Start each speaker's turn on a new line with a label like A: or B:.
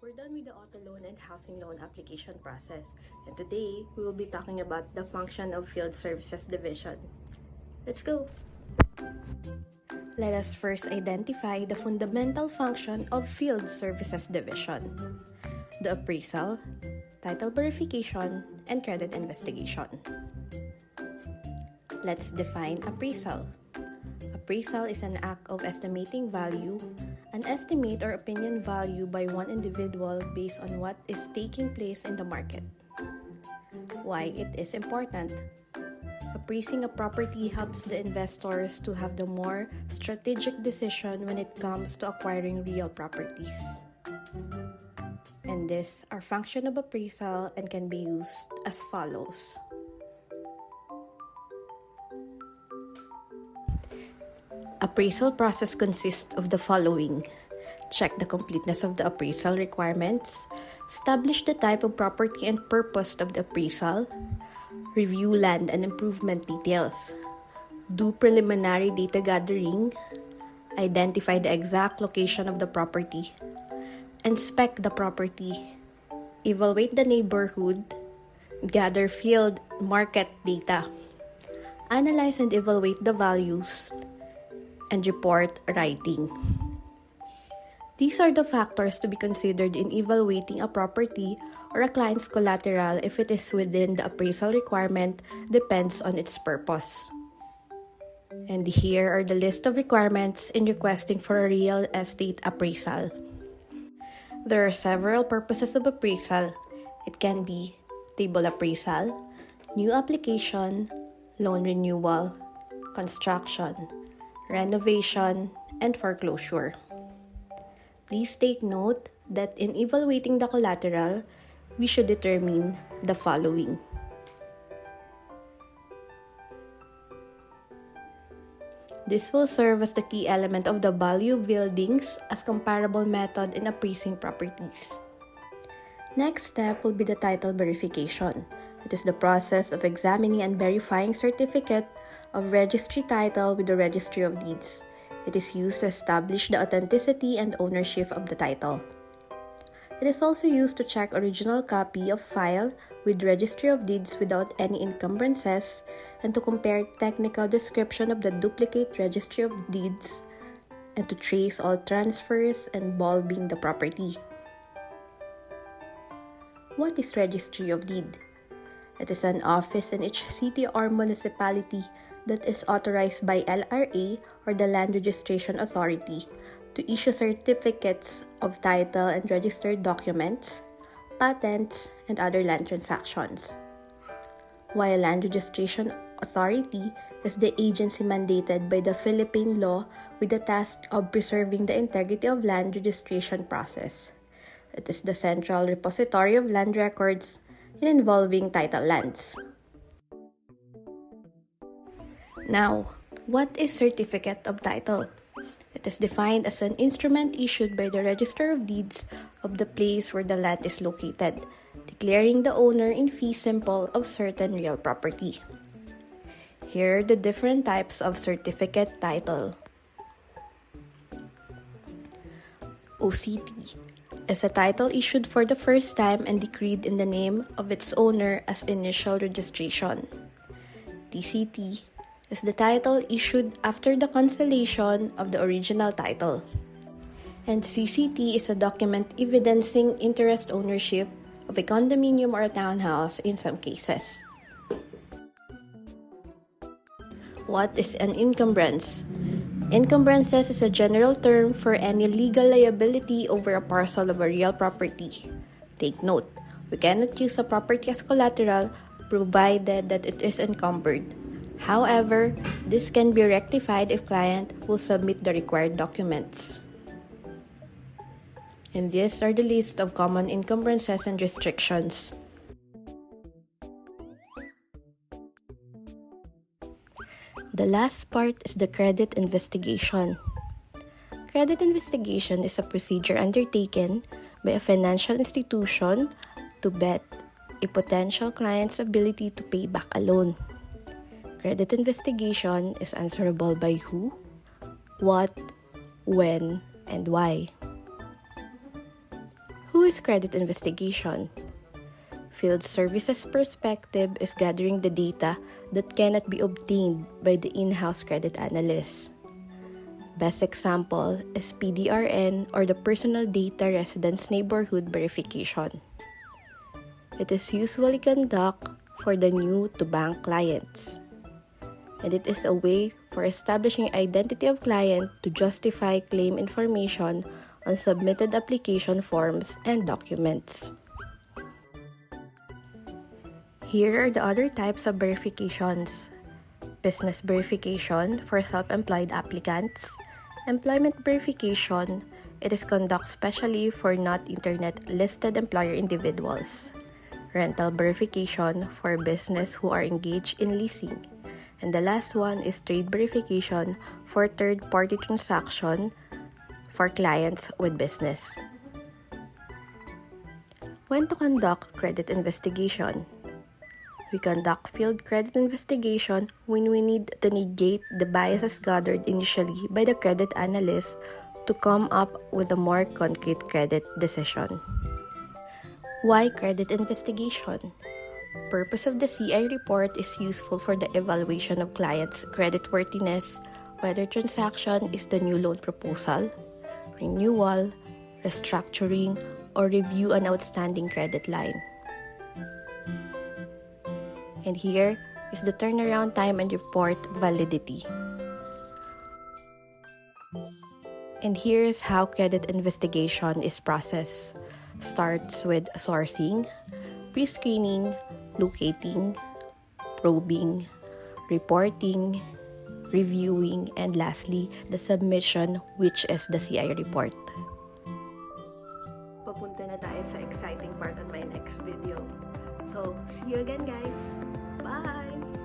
A: We're done with the auto loan and housing loan application process, and today we will be talking about the function of Field Services Division. Let's go! Let us first identify the fundamental function of Field Services Division: the appraisal, title verification, and credit investigation. Let's define appraisal. Appraisal is an act of estimating value, an estimate or opinion value by one individual based on what is taking place in the market. Why it is important? Appraising a property helps the investors to have the more strategic decision when it comes to acquiring real properties. And this are function of appraisal and can be used as follows. Appraisal process consists of the following: check the completeness of the appraisal requirements, establish the type of property and purpose of the appraisal, review land and improvement details, do preliminary data gathering, identify the exact location of the property, inspect the property, evaluate the neighborhood, gather field market data, analyze and evaluate the values, and report writing. These are the factors to be considered in evaluating a property or a client's collateral if it is within the appraisal requirement depends on its purpose. And here are the list of requirements in requesting for a real estate appraisal. There are several purposes of appraisal. It can be table appraisal, new application, loan renewal, construction, renovation, and foreclosure. Please take note that in evaluating the collateral, we should determine the following. This will serve as the key element of the value of buildings as comparable method in appraising properties. Next step will be the title verification. It is the process of examining and verifying certificate of registry title with the Registry of Deeds. It is used to establish the authenticity and ownership of the title. It is also used to check original copy of file with Registry of Deeds without any encumbrances and to compare technical description of the duplicate Registry of Deeds and to trace all transfers involving the property. What is Registry of Deed? It is an office in each city or municipality that is authorized by LRA or the Land Registration Authority to issue certificates of title and registered documents, patents, and other land transactions. While Land Registration Authority is the agency mandated by the Philippine law with the task of preserving the integrity of land registration process. It is the central repository of land records involving title lands. Now, what is Certificate of Title? It is defined as an instrument issued by the Register of Deeds of the place where the land is located, declaring the owner in fee simple of certain real property. Here are the different types of certificate title. OCT is a title issued for the first time and decreed in the name of its owner as initial registration. TCT is the title issued after the cancellation of the original title. And CCT is a document evidencing interest ownership of a condominium or a townhouse in some cases. What is an encumbrance? Encumbrances is a general term for any legal liability over a parcel of a real property. Take note, we cannot use a property as collateral provided that it is encumbered. However, this can be rectified if client will submit the required documents. And these are the list of common encumbrances and restrictions. The last part is the credit investigation. Credit investigation is a procedure undertaken by a financial institution to vet a potential client's ability to pay back a loan. Credit investigation is answerable by who, what, when, and why. Who Who is credit investigation? Field services perspective is gathering the data that cannot be obtained by the in-house credit analyst. Best example is PDRN or the Personal Data Residence Neighborhood Verification. It is usually conducted for the new to bank clients. And it is a way for establishing identity of client to justify claim information on submitted application forms and documents. Here are the other types of verifications. Business verification for self-employed applicants. Employment verification, it is conducted specially for not internet-listed employer individuals. Rental verification for business who are engaged in leasing. And the last one is trade verification for third-party transaction for clients with business. When to conduct credit investigation? We conduct field credit investigation when we need to negate the biases gathered initially by the credit analyst to come up with a more concrete credit decision. Why credit investigation? Purpose of the CI report is useful for the evaluation of clients' creditworthiness, whether transaction is the new loan proposal, renewal, restructuring, or review an outstanding credit line. And here is the turnaround time and report validity. And here's how credit investigation is processed. Starts with sourcing, pre-screening, locating, probing, reporting, reviewing, and lastly, the submission, which is the CI report. Papunta na tayo sa exciting part on my next video. So, see you again guys! Bye!